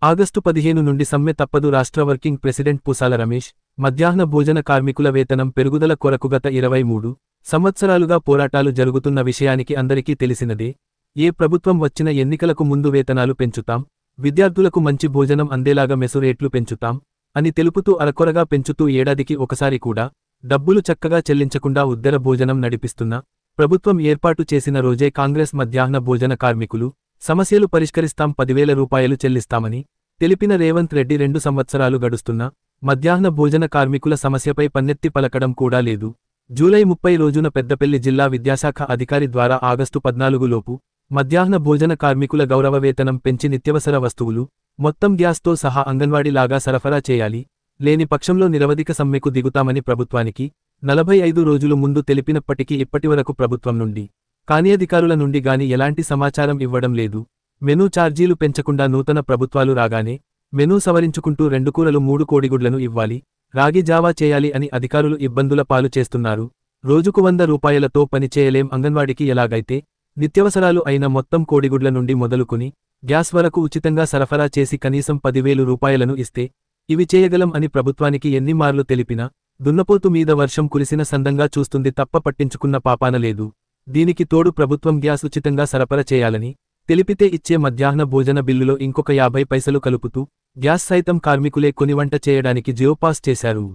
August 15 నుండి సమ్మె తప్పదు. రాష్ట్ర వర్కింగ్ ప్రెసిడెంట్ పూసాల రమేష్. మధ్యాహ్న భోజన కార్మికుల వేతనం పెరుగుదల కొరకు గత 23 సంవత్సరాలుగా పోరాటాలు జరుగుతున్న విషయానికి అందరికీ తెలిసినదే. ఏ ప్రభుత్వం వచ్చిన ఎన్నికలకు ముందు వేతనాలు పెంచుతాం, విద్యార్థులకు మంచి భోజనం అందేలాగా మెసు రేట్లు పెంచుతాం అని తెలుపుతూ అరకొరగా పెంచుతూ ఏడాదికి ఒకసారి కూడా డబ్బులు చక్కగా చెల్లించకుండా ఉద్దర భోజనం నడిపిస్తున్న ప్రభుత్వం ఏర్పాటు చేసిన రోజే కాంగ్రెస్ మధ్యాహ్న భోజన కార్మికులు సమస్యలు పరిష్కరిస్తాం, 10,000 రూపాయలు చెల్లిస్తామని తెలిపిన రేవంత్ రెడ్డి 2 సంవత్సరాలు గడుస్తున్నా మధ్యాహ్న భోజన కార్మికుల సమస్యపై పన్నెత్తి పలకడం కూడా లేదు. జూలై 30 రోజున పెద్దపల్లి జిల్లా విద్యాశాఖ అధికారి ద్వారా ఆగస్టు 14 లోపు మధ్యాహ్న భోజన కార్మికుల గౌరవ వేతనం పెంచి నిత్యవసర వస్తువులు మొత్తం గ్యాస్తో సహా అంగన్వాడీ లాగా సరఫరా చేయాలి, లేని పక్షంలో నిరవధిక సమ్మెకు దిగుతామని ప్రభుత్వానికి 45 రోజులు ముందు తెలిపినప్పటికీ ఇప్పటివరకు ప్రభుత్వం నుండి కానీ అధికారుల నుండి గాని ఎలాంటి సమాచారం ఇవ్వడం లేదు. మెనూ ఛార్జీలు పెంచకుండా నూతన ప్రభుత్వాలు రాగానే మెనూ సవరించుకుంటూ 2 కూరలు 3 కోడిగుడ్లను ఇవ్వాలి, రాగి జావా చేయాలి అని అధికారులు ఇబ్బందుల పాలు చేస్తున్నారు. రోజుకు 100 రూపాయలతో పని చేయలేం. అంగన్వాడికి ఎలాగైతే నిత్యవసరాలు అయిన మొత్తం కోడిగుడ్ల నుండి మొదలుకుని గ్యాస్ వరకు ఉచితంగా సరఫరా చేసి కనీసం 10,000 రూపాయలను ఇస్తే ఇవి చేయగలం అని ప్రభుత్వానికి ఎన్ని మార్లు తెలిపినా దున్నపోతు మీద వర్షం కురిసిన సందంగా చూస్తుంది తప్ప పట్టించుకున్న పాపాన లేదు. దీనికి తోడు ప్రభుత్వం గ్యాస్ ఉచితంగా సరఫరా చేయాలని తెలిపితే ఇచ్చే మధ్యాహ్న భోజన బిల్లులో ఇంకొక 50 పైసలు కలుపుతూ గ్యాస్ సైతం కార్మికులే కొని వంట చేయడానికి జియోపాస్ చేశారు.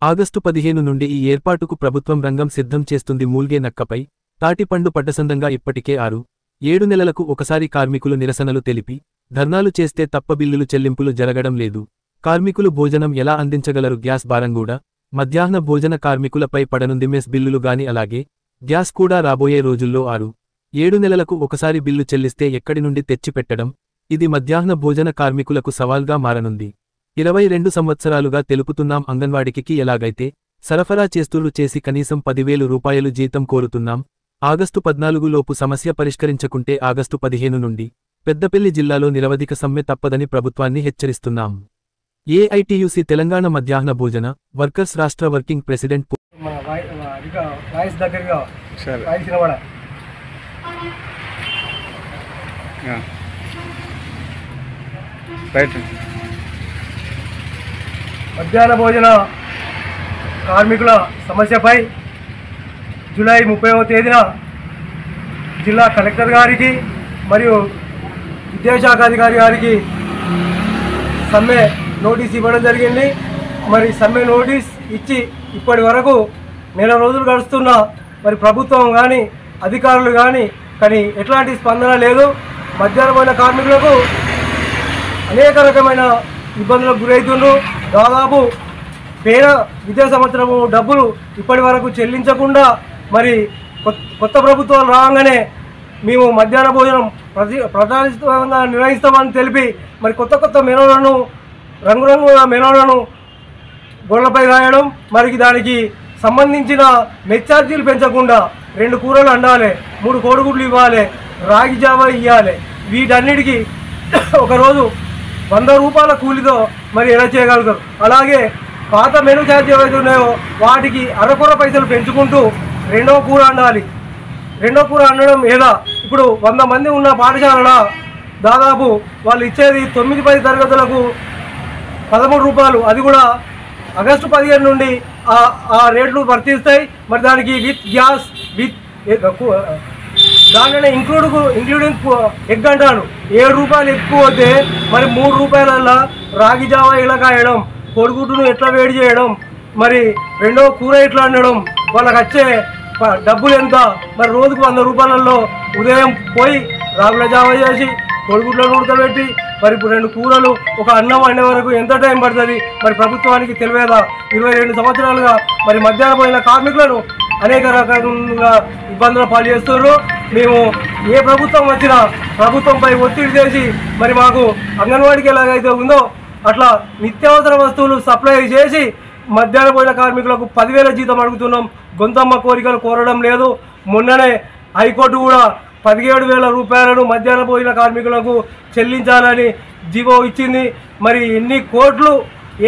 ఆగస్టు 15 నుండి ఈ ఏర్పాటుకు ప్రభుత్వం రంగం సిద్ధం చేస్తుంది. మూల్గే నక్కపై తాటిపండు పడ్డసందంగా ఇప్పటికే 6-7 నెలలకు ఒకసారి కార్మికులు నిరసనలు తెలిపి ధర్నాలు చేస్తే తప్ప బిల్లులు చెల్లింపులు జరగడం లేదు. కార్మికులు భోజనం ఎలా అందించగలరు? గ్యాస్ భారంగూడా మధ్యాహ్న భోజన కార్మికులపై పడనుంది. మెస్ బిల్లులు గాని అలాగే గ్యాస్ కూడా రాబోయే రోజుల్లో 6-7 నెలలకు ఒకసారి బిల్లు చెల్లిస్తే ఎక్కడి నుండి తెచ్చిపెట్టడం? ఇది మధ్యాహ్న భోజన కార్మికులకు సవాల్గా మారనుంది. 22 సంవత్సరాలుగా తెలుపుతున్నాం, అంగన్వాడికి ఎలాగైతే సరఫరా చేస్తూరు చేసి కనీసం 10,000 రూపాయలు జీతం కోరుతున్నాం. ఆగస్టు 14 లోపు సమస్య పరిష్కరించకుంటే ఆగస్టు 15 నుండి పెద్దపల్లి జిల్లాలో నిరవధిక సమ్మె తప్పదని ప్రభుత్వాన్ని హెచ్చరిస్తున్నాం. ఏఐటియుసి తెలంగాణ మధ్యాహ్న భోజన వర్కర్స్ రాష్ట్ర వర్కింగ్ ప్రెసిడెంట్ మధ్యాహ్న భోజన కార్మికుల సమస్యపై జూలై 30వ తేదీన జిల్లా కలెక్టర్ గారికి మరియు విద్యాశాఖ అధికారి గారికి సమ్మె నోటీస్ ఇవ్వడం జరిగింది. మరి సమ్మె నోటీస్ ఇచ్చి ఇప్పటి వరకు నెల రోజులు గడుస్తున్నా మరి ప్రభుత్వం కానీ అధికారులు కానీ ఎట్లాంటి స్పందన లేదు. మధ్యాహ్న భోజన కార్మికులకు అనేక రకమైన ఇబ్బందులకు గురవుతున్నారు. దాదాపు పేద విద్యా సంవత్సరము డబ్బులు ఇప్పటి వరకు చెల్లించకుండా మరి కొత్త ప్రభుత్వాలు రాగానే మేము మధ్యాహ్న భోజనం ప్రధానంగా నిర్వహిస్తామని తెలిపి మరి కొత్త మెనూలను రంగురంగుల మెనూలను గోళ్లపై రాయడం, మరి దానికి సంబంధించిన మెస్ ఛార్జీలు పెంచకుండా 2 కూరలు అండాలి, 3 కోడిగుడ్లు ఇవ్వాలి, రాగి జావా ఇవ్వాలి. వీటన్నిటికీ ఒకరోజు 100 రూపాయల కూలితో మరి ఎలా చేయగలుగుతారు? అలాగే పాత మెనూ ఛార్జ్ ఏవైతే ఉన్నాయో వాటికి అరకొర పైసలు పెంచుకుంటూ 2వ కూర అండాలి. 2వ కూర అండడం ఏదా? ఇప్పుడు 100 మంది ఉన్న పాఠశాల దాదాపు వాళ్ళు ఇచ్చేది 9-10 తరగతులకు 13 రూపాయలు. అది కూడా ఆగస్టు 15 నుండి ఆ రేట్లు వర్తిస్తాయి. మరి దానికి విత్ గ్యాస్ విత్ దాంట్లోనే ఇంక్లూడింగ్ ఎగ్ అంటాను. 7 రూపాయలు ఎక్కువ వస్తే మరి 3 రూపాయలల్లా రాగి జావా ఇలా కాయడం, కోడిగుడ్డును ఎట్లా వేడి చేయడం, మరి 2వ కూర ఎట్లా అనడం, వాళ్ళకి వచ్చే డబ్బులు ఎంత? మరి రోజుకు 100 రూపాయలలో ఉదయం పోయి రాగుల జావా చేసి కోడిగుడ్లను ఉడకబెట్టి మరి 2 కూరలు ఒక అన్నం వండే వరకు ఎంత టైం పడుతుంది? మరి ప్రభుత్వానికి తెలియదా? 22 సంవత్సరాలుగా మరి మధ్యాహ్న భోజన కార్మికులను అనేక రకాలుగా ఇబ్బందులు పాలు చేస్తున్నారు. మేము ఏ ప్రభుత్వం వచ్చినా ప్రభుత్వంపై ఒత్తిడి చేసి మరి మాకు అంగన్వాడికి ఎలాగైతే ఉందో అట్లా నిత్యావసర వస్తువులు సప్లై చేసి మధ్యాహ్న భోజన కార్మికులకు 10,000 జీతం అడుగుతున్నాం. గొంతమ్మ కోరికలు కోరడం లేదు. మొన్ననే హైకోర్టు కూడా 17,000 రూపాయలను మధ్యాహ్న భోజన కార్మికులకు చెల్లించాలని జీవో ఇచ్చింది. మరి ఎన్ని కోట్లు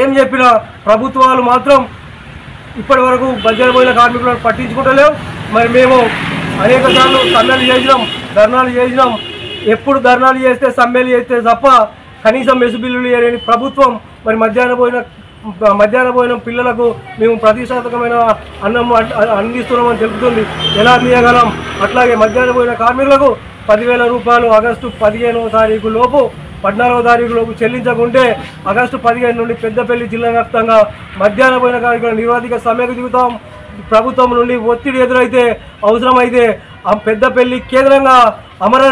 ఏం చెప్పినా ప్రభుత్వాలు మాత్రం ఇప్పటి వరకు మధ్యాహ్న భోజన కార్మికులను పట్టించుకుంటలేవు. మరి మేము అనేక సార్లు సమ్మెలు చేసినాం, ధర్నాలు చేసినాం. ఎప్పుడు ధర్నాలు చేస్తే సమ్మెలు చేస్తే తప్ప కనీసం మెసు బిల్లులు ఇవ్వలేని ప్రభుత్వం మరి మధ్యాహ్న భోజనం పిల్లలకు మేము ప్రతిష్టాత్మకమైన అన్నం అందిస్తున్నామని తెలుపుతుంది. ఎలా అందియగలం? అట్లాగే మధ్యాహ్న భోజన కార్మికులకు 10,000 రూపాయలు ఆగస్టు 15వ తారీఖు లోపు 14వ తారీఖు లోపు చెల్లించకుంటే ఆగస్టు 15 నుండి పెద్దపల్లి జిల్లా వ్యాప్తంగా మధ్యాహ్న భోజన కార్మికుల నిరోధిక సమ్మెకు దిగుతాం. ప్రభుత్వం నుండి ఒత్తిడి ఎదురైతే అవసరమైతే ఆ పెద్దపల్లి కేంద్రంగా అమర